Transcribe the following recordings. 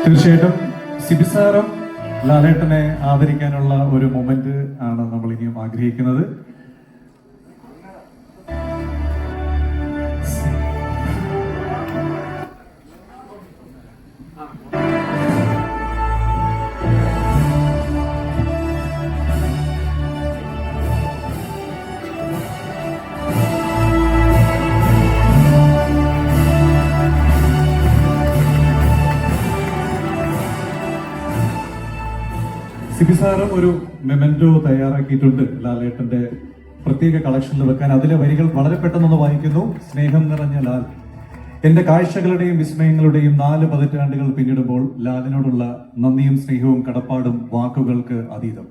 തീർച്ചയായിട്ടും സിബിസാറും ലാലേട്ടനെ ആദരിക്കാനുള്ള ഒരു മൊമെന്റ് ആണ് നമ്മൾ ഇനിയും ആഗ്രഹിക്കുന്നത്. സിബിസാറും ഒരു മെമെന്റോ തയ്യാറാക്കിയിട്ടുണ്ട് ലാലേട്ടന്റെ പ്രത്യേക കളക്ഷനിൽ വെക്കാൻ. അതിലെ വരികൾ വളരെ പെട്ടെന്നൊന്ന് വായിക്കുന്നു. സ്നേഹം നിറഞ്ഞ ലാൽ, എന്റെ കാഴ്ചകളുടെയും വിസ്മയങ്ങളുടെയും 4 പതിറ്റാണ്ടുകൾ പിന്നിടുമ്പോൾ ലാലിനോടുള്ള നന്ദിയും സ്നേഹവും കടപ്പാടും വാക്കുകൾക്ക് അതീതം.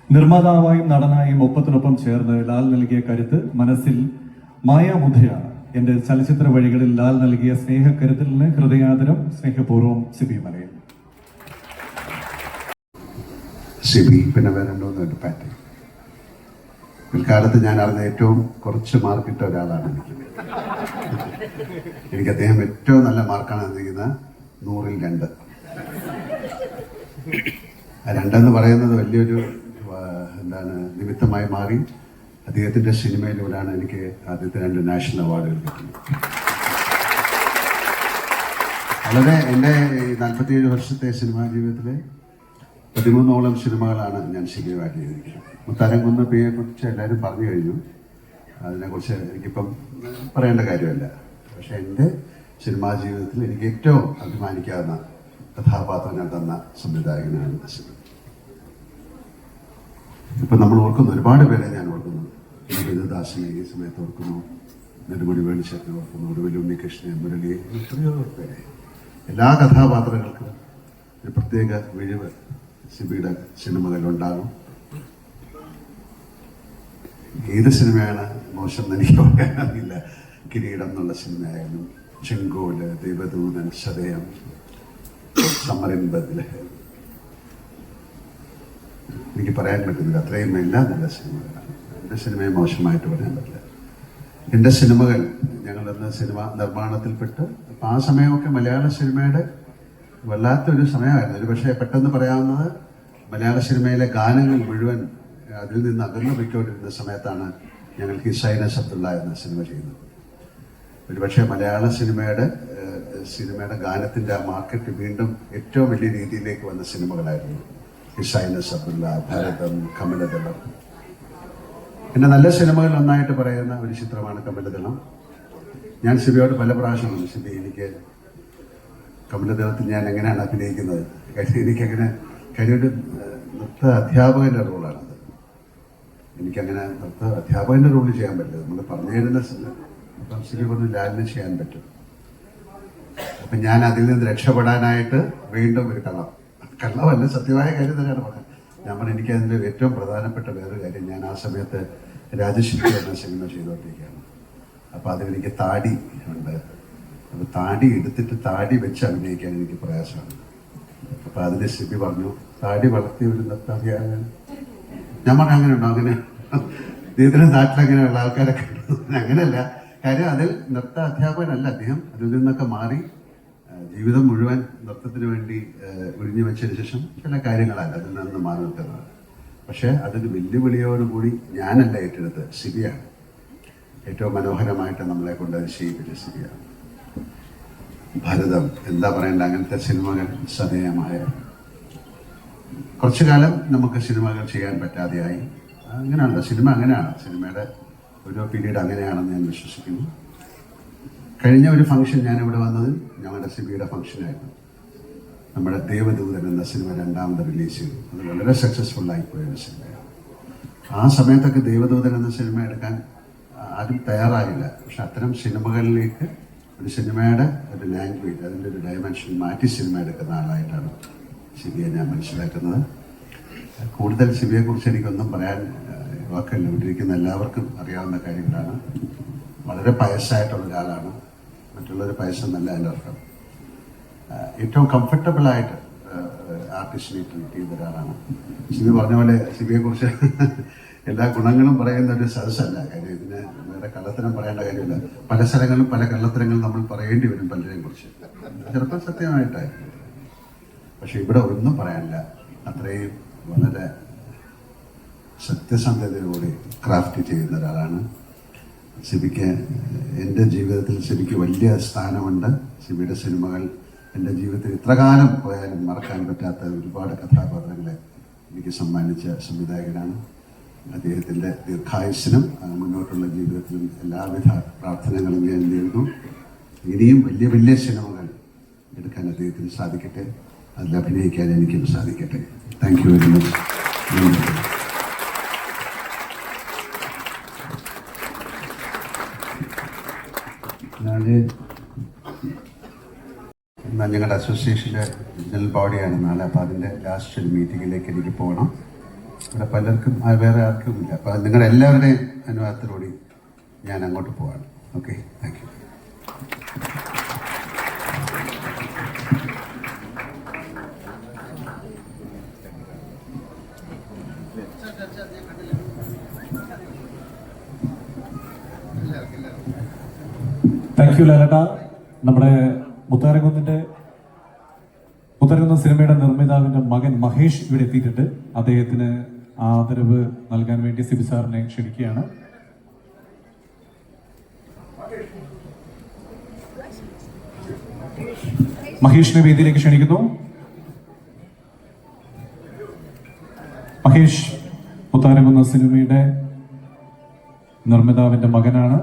നിർമ്മാതാവായും നടനായും ഒപ്പത്തിനൊപ്പം ചേർന്ന് ലാൽ നൽകിയ കരുത്ത് മനസ്സിൽ മായാമുദ്രയാണ്. എന്റെ ചലച്ചിത്ര വഴികളിൽ ലാൽ നൽകിയ സ്നേഹക്കരുതലിന് ഹൃദയാദരം. സ്നേഹപൂർവ്വം സിബി മലയിൽ. സിബി പിന്നെ വരണ്ടോന്നൊരു പാറ്റേൺ. പിൽക്കാലത്ത് ഞാൻ അറിഞ്ഞ ഏറ്റവും കുറച്ച് മാർക്കിട്ട ഒരാളാണ് എനിക്ക് അദ്ദേഹം ഏറ്റവും നല്ല മാർക്കാണ് തന്നിരിക്കുന്നത്. 100ൽ 2. ആ 2 പറയുന്നത് വലിയൊരു നിമിത്തമായി മാറി. അദ്ദേഹത്തിന്റെ സിനിമയിലൂടെയാണ് എനിക്ക് ആദ്യത്തെ 2 നാഷണൽ അവാർഡുകൾ കിട്ടുന്നത്. വളരെ എൻ്റെ 47 വർഷത്തെ സിനിമാ ജീവിതത്തിലെ 13ഓളം സിനിമകളാണ് ഞാൻ സിബിയുമായിട്ട് ചെയ്തിരിക്കുന്നത്. മുത്താരംകുന്ന് പിയെ കുറിച്ച് എല്ലാവരും പറഞ്ഞു കഴിഞ്ഞു. അതിനെക്കുറിച്ച് എനിക്കിപ്പം പറയേണ്ട കാര്യമല്ല. പക്ഷെ എൻ്റെ സിനിമാ ജീവിതത്തിൽ എനിക്ക് ഏറ്റവും അഭിമാനിക്കാവുന്ന കഥാപാത്രങ്ങൾ തന്ന സംവിധായകനാണ് സിബി. ഇപ്പം നമ്മൾ ഓർക്കുന്നു, ഒരുപാട് പേരെ ഞാൻ ഓർക്കുന്നു. വിനുദാസിനെ ഈ സമയത്ത് ഓർക്കുന്നു, നെടുമുടി വേണുശേഖരനെ ഓർക്കുന്നു, ഒടുവിൽ ഉണ്ണികൃഷ്ണൻ, മുരളിയെ, എത്രയോ പേരെ. എല്ലാ കഥാപാത്രങ്ങൾക്കും ഒരു പ്രത്യേക വിഴിവ് സിബിയുടെ സിനിമകളിലുണ്ടാകും. ഏത് സിനിമയാണ് മോശം എന്ന് എനിക്ക് പറയാനറിയില്ല. കിരീടം എന്നുള്ള സിനിമയായാലും, ചെങ്കോല്, ദൈവദൂതൻ, സദയം, സമരൻ ബദല്, എനിക്ക് പറയാൻ പറ്റുന്നില്ല. അത്രയും എല്ലാം നല്ല സിനിമകളാണ്. എൻ്റെ സിനിമയെ മോശമായിട്ട് പറയാൻ പറ്റില്ല. എൻ്റെ സിനിമകൾ ഞങ്ങളന്ന് സിനിമ നിർമ്മാണത്തിൽപ്പെട്ട് അപ്പം ആ സമയമൊക്കെ മലയാള സിനിമയുടെ വല്ലാത്തൊരു സമയമായിരുന്നു. ഒരു പക്ഷേ പെട്ടെന്ന് പറയാവുന്നത് മലയാള സിനിമയിലെ ഗാനങ്ങൾ മുഴുവൻ അതിൽ നിന്ന് അകന്നു പൊയ്ക്കൊണ്ടിരുന്ന സമയത്താണ് ഞങ്ങൾ ഹിസൈന അബ്ദുള്ള എന്ന സിനിമ ചെയ്യുന്നത്. ഒരുപക്ഷെ മലയാള സിനിമയുടെ ഗാനത്തിൻ്റെ ആ മാർക്കറ്റ് വീണ്ടും ഏറ്റവും വലിയ രീതിയിലേക്ക് വന്ന സിനിമകളായിരുന്നു ഹിസൈന അബ്ദുള്ള, ഭരതം, കമലദളം. പിന്നെ നല്ല സിനിമകൾ ഒന്നായിട്ട് പറയുന്ന ഒരു ചിത്രമാണ് കമലദളം. ഞാൻ സിബിയോട് പല പ്രാവശ്യമാണ്, സിബി എനിക്ക് കമലദളത്തിൽ ഞാൻ എങ്ങനെയാണ് അഭിനയിക്കുന്നത്, എനിക്കങ്ങനെ ഒരു നൃത്ത അധ്യാപകൻ്റെ റോളാണത്. എനിക്കങ്ങനെ നൃത്ത അധ്യാപകൻ്റെ റോള് ചെയ്യാൻ പറ്റില്ല. നമ്മൾ പറഞ്ഞു തരുന്ന സിബി പറഞ്ഞ് ലാലിന് ചെയ്യാൻ പറ്റും. അപ്പം ഞാൻ അതിൽ നിന്ന് രക്ഷപ്പെടാനായിട്ട് വീണ്ടും ഒരു കള്ളമല്ല, സത്യമായ കാര്യം തന്നെയാണ് പറഞ്ഞത്. ഞാൻ പറഞ്ഞു, എനിക്ക് അതിൻ്റെ ഏറ്റവും പ്രധാനപ്പെട്ട വേറൊരു കാര്യം, ഞാൻ ആ സമയത്ത് രാജശില്പി എന്ന സിനിമ ചെയ്തുകൊണ്ടിരിക്കുകയാണ്. അപ്പോൾ അതിലെനിക്ക് താടി ഉണ്ട്. അപ്പോൾ താടി എടുത്തിട്ട് താടി വെച്ച് അഭിനയിക്കാൻ എനിക്ക് പ്രയാസമാണ്. അപ്പോൾ അതിന് സിബി പറഞ്ഞു, താടി വളർത്തി ഒരു നൃത്താധ്യാപകൻ. ഞാൻ പറഞ്ഞു, അങ്ങനെ ഉണ്ടോ? അങ്ങനെ അദ്ദേഹത്തിൻ്റെ നാട്ടിൽ അങ്ങനെയുള്ള ആൾക്കാരൊക്കെ അങ്ങനെയല്ല. കാര്യം അതിൽ നൃത്ത അധ്യാപകനല്ല അദ്ദേഹം. അതിൽ നിന്നൊക്കെ മാറി ജീവിതം മുഴുവൻ നൃത്തത്തിന് വേണ്ടി ഒഴിഞ്ഞു വെച്ചതിന് ശേഷം ചില കാര്യങ്ങളല്ല അതിൽ നിന്ന് മാറി നിൽക്കുന്നത്. പക്ഷേ അതൊരു വെല്ലുവിളിയോടുകൂടി ഞാനല്ല ഏറ്റെടുത്ത്, സിബിയാണ് ഏറ്റവും മനോഹരമായിട്ട് നമ്മളെ കൊണ്ട് അത് ചെയ്യിപ്പിച്ച സിബിയാണ്. ഭരതം, എന്താ പറയേണ്ട, അങ്ങനത്തെ സിനിമകൾ ശ്രദ്ധേയമായ. കുറച്ചു കാലം നമുക്ക് സിനിമകൾ ചെയ്യാൻ പറ്റാതെയായി. അങ്ങനെയാണല്ലോ സിനിമ, അങ്ങനെയാണ് സിനിമയുടെ ഓരോ പീരീഡ് അങ്ങനെയാണെന്ന് ഞാൻ വിശ്വസിക്കുന്നു. കഴിഞ്ഞ ഒരു ഫംഗ്ഷൻ ഞാനിവിടെ വന്നത് ഞങ്ങളുടെ സിബിയുടെ ഫംഗ്ഷനായിരുന്നു. നമ്മുടെ ദേവദൂതൻ എന്ന സിനിമ 2ാമത് റിലീസ് ചെയ്തു. അത് വളരെ സക്സസ്ഫുള്ളായി പോയൊരു സിനിമയാണ്. ആ സമയത്തൊക്കെ ദേവദൂതൻ എന്ന സിനിമ എടുക്കാൻ ആരും തയ്യാറായില്ല. പക്ഷെ അത്തരം സിനിമകളിലേക്ക് ഒരു സിനിമയുടെ ഒരു ലാംഗ്വേജ്, അതിൻ്റെ ഒരു ഡയമെൻഷൻ മാറ്റി സിനിമ എടുക്കുന്ന ആളായിട്ടാണ് സിബിയെ ഞാൻ മനസ്സിലാക്കുന്നത്. കൂടുതൽ സിബിയെക്കുറിച്ച് എനിക്കൊന്നും പറയാൻ വാക്കല്ല. ഇവിടെയിരിക്കുന്ന എല്ലാവർക്കും അറിയാവുന്ന കാര്യങ്ങളാണ്. വളരെ പയസ്സായിട്ടുള്ള ഒരാളാണ്. മറ്റുള്ളവർ പയസ്സെന്നല്ല എൻ്റെ അർത്ഥം. ഏറ്റവും കംഫർട്ടബിളായിട്ട് ആർട്ടിസ്റ്റിനെ ട്രീറ്റ് ചെയ്ത ഒരാളാണ്. സിബി പറഞ്ഞ പോലെ സിബിയെക്കുറിച്ച് എല്ലാ ഗുണങ്ങളും പറയുന്ന ഒരു സദസ്സല്ല. കാര്യം ഇതിന് വേറെ കള്ളത്തരം പറയേണ്ട കാര്യമില്ല. പല സ്ഥലങ്ങളിലും പല കള്ളത്തരങ്ങളും നമ്മൾ പറയേണ്ടി വരും പലരെയും കുറിച്ച്. ചിലപ്പോൾ സത്യമായിട്ടായിരിക്കും. പക്ഷെ ഇവിടെ ഒന്നും പറയാനില്ല. അത്രയും വളരെ സത്യസന്ധതയോടെ ക്രാഫ്റ്റ് ചെയ്യുന്ന ഒരാളാണ് സിബിക്ക്. എൻ്റെ ജീവിതത്തിൽ സിബിക്ക് വലിയ സ്ഥാനമുണ്ട്. സിബിയുടെ സിനിമകൾ എൻ്റെ ജീവിതത്തിൽ ഇത്ര കാലം പോയാലും മറക്കാൻ പറ്റാത്ത ഒരുപാട് കഥാപാത്രങ്ങളെ എനിക്ക് സമ്മാനിച്ച സംവിധായകനാണ്. അദ്ദേഹത്തിൻ്റെ ദീർഘായുസ്സിനും മുന്നോട്ടുള്ള ജീവിതത്തിലും എല്ലാവിധ പ്രാർത്ഥനകളും ഞാൻ നേരുന്നു. ഇനിയും വലിയ വലിയ സിനിമകൾ എടുക്കാൻ അദ്ദേഹത്തിന് സാധിക്കട്ടെ, അതിൽ അഭിനയിക്കാൻ എനിക്കും സാധിക്കട്ടെ. Thank you very much. ഞങ്ങളുടെ അസോസിയേഷൻ്റെ ജനറൽ ബോഡിയാണ് നാളെ. അപ്പോൾ അതിൻ്റെ ലാസ്റ്റ് ഒരു മീറ്റിങ്ങിലേക്ക് എനിക്ക് പോകണം. ഇവിടെ പലർക്കും വേറെ ആർക്കും ഇല്ല. അപ്പോൾ നിങ്ങളുടെ എല്ലാവരുടെയും അനുവാദത്തോടുകൂടി ഞാൻ അങ്ങോട്ട് പോവാണ്. Okay, thank you. Thank you ലാലേട്ട. നമ്മുടെ മുത്താരകുന്നിന്റെ സിനിമയുടെ നിർമ്മിതാവിന്റെ മകൻ മഹേഷ് ഇവിടെ എത്തിയിട്ടുണ്ട്. അദ്ദേഹത്തിന് ആദരവ് നൽകാൻ വേണ്ടി സിബി സാറിനെ ക്ഷണിക്കുകയാണ്. മഹേഷിനെ വേദിയിലേക്ക് ക്ഷണിക്കുന്നു. മഹേഷ് മുത്താരകുന്ന സിനിമയുടെ നിർമ്മിതാവിന്റെ മകനാണ്.